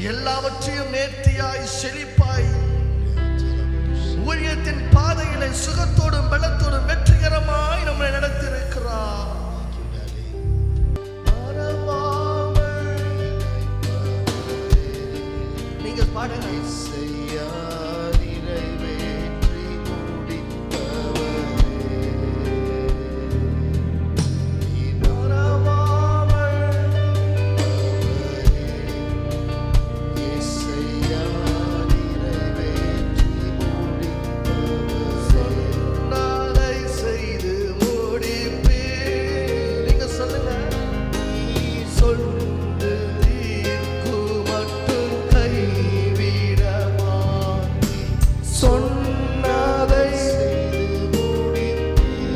எல்லாவற்றையும் நேர்த்தியாய் செழிப்பாய் ஊழியத்தின் பாதையிலே சுகத்தோடும் பலத்தோடும் வெற்றிகரமாய் நம்மை நடத்தியிருக்கிறார். நீங்கள் பாடுங்க.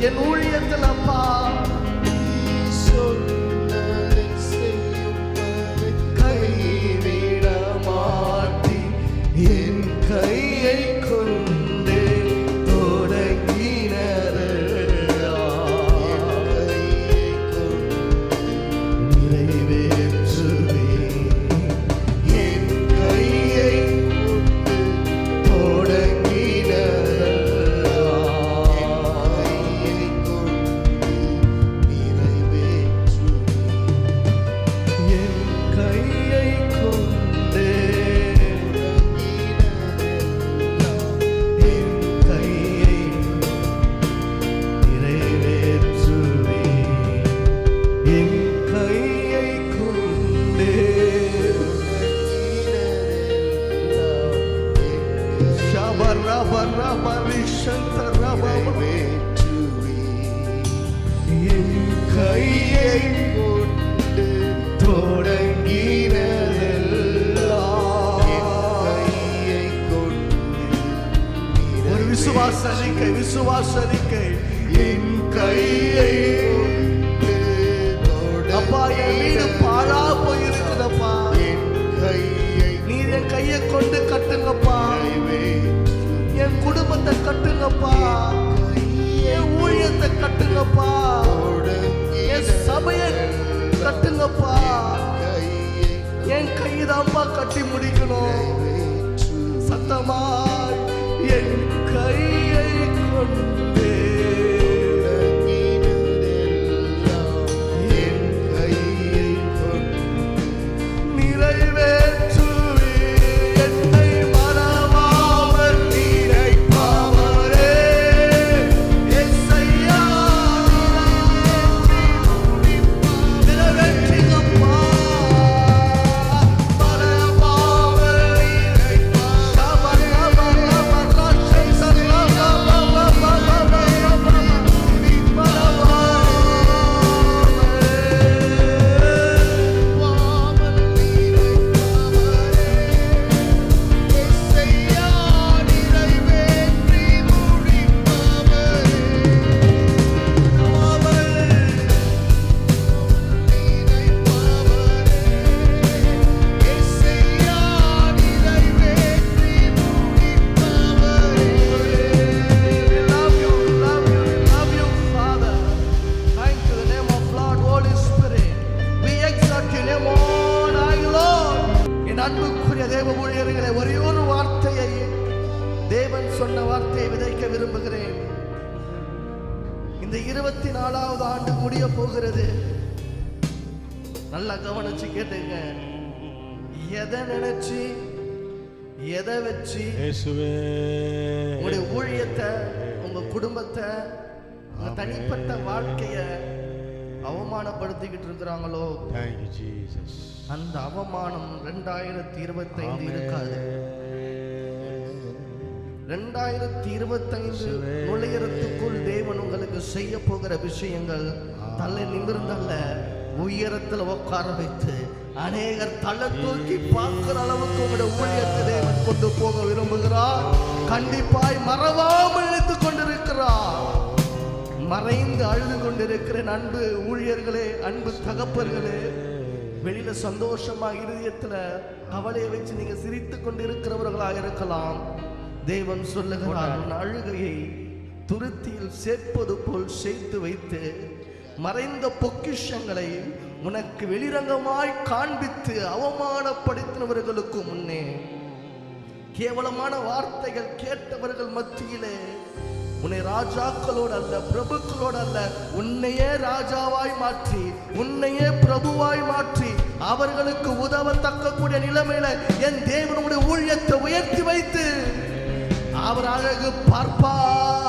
என் ஊழியத்தில் அப்பா கைவிட மாட்டி என் கையை கொண்டு தொடங்கினர் நிறைவேற்றுவே என் கையை விசுவாசரிக்கை என் கையை அப்பா என் வீடு பாழா போயிருக்குதப்பா நீர் என் கையை கொண்டு கட்டுங்கப்பா என் குடும்பத்தை கட்டுங்கப்பா என் ஊழியத்தை கட்டுங்கப்பா என் சபையை கட்டுங்கப்பா என் கைதாப்பா கட்டி முடிக்கணும் சத்தமாய் என் கையை கொண்டு என் கையை கொண்டு நிறைவேற்றுவே என்னை மறவாமல் நினைப்பவரே எஸ்ஐயா நிறைவேற்றுங்கப்பா அன்புக்குரிய தேவ ஊழியர்களே, ஒரே ஒரு வார்த்தையை தேவன் சொன்ன வார்த்தையை விதைக்க விரும்புகிறேன். இந்த 24வது ஆண்டு முடிய போகிறது. நல்லா கவனிச்சு கேட்டுங்க. எதை நினைச்சு எதை வச்சு உங்களுடைய ஊழியத்தை, உங்க குடும்பத்தை, உங்க தனிப்பட்ட வாழ்க்கைய அவமானப்படுத்திக்கிட்டு இருக்கிறாங்களோ, அந்த அவமானம் 2025 இருக்காது. 2025 நுழையறதுக்குள் தேவன் உங்களுக்கு செய்ய போகிற விஷயங்கள் தலை நிமிர்ந்தல்ல, உயரத்தில் உட்கார வைத்து அநேகர் தலை தூக்கி பார்க்கிற அளவுக்கு உங்களுடைய ஊழியத்தை தேவன் கொண்டு போக விரும்புகிறார். கண்டிப்பாய் மறவாமல் இழுத்துக் கொண்டிருக்கிறார். மறைந்து அழுது கொண்டிருக்கிற அன்பு ஊழியர்களே, அன்பு தகப்பர்களே, வெளியில சந்தோஷமா இருதயத்துல கவலையை வச்சு நீங்க சிரித்து கொண்டிருக்கிறவர்களாக இருக்கலாம். தேவன் சொல்லுகிறார், உன் அழுகையை துருத்தியில் சேர்ப்பது போல் சேர்த்து வைத்து மறைந்த பொக்கிஷங்களை உனக்கு வெளிரங்கமாய் காண்பித்து அவமானப்படுத்தினவர்களுக்கு முன்னே, கேவலமான வார்த்தைகள் கேட்டவர்கள் மத்தியிலே உன்னை ராஜாக்களோடு அல்ல, பிரபுக்களோடு அல்ல, உன்னையே ராஜாவாய் மாற்றி, உன்னையே பிரபுவாய் மாற்றி, அவர்களுக்கு உதவத்தக்க கூடிய நிலைமையில என் தேவனுடைய ஊழியத்தை உயர்த்தி வைத்து அவர் அழகு பார்ப்பார்.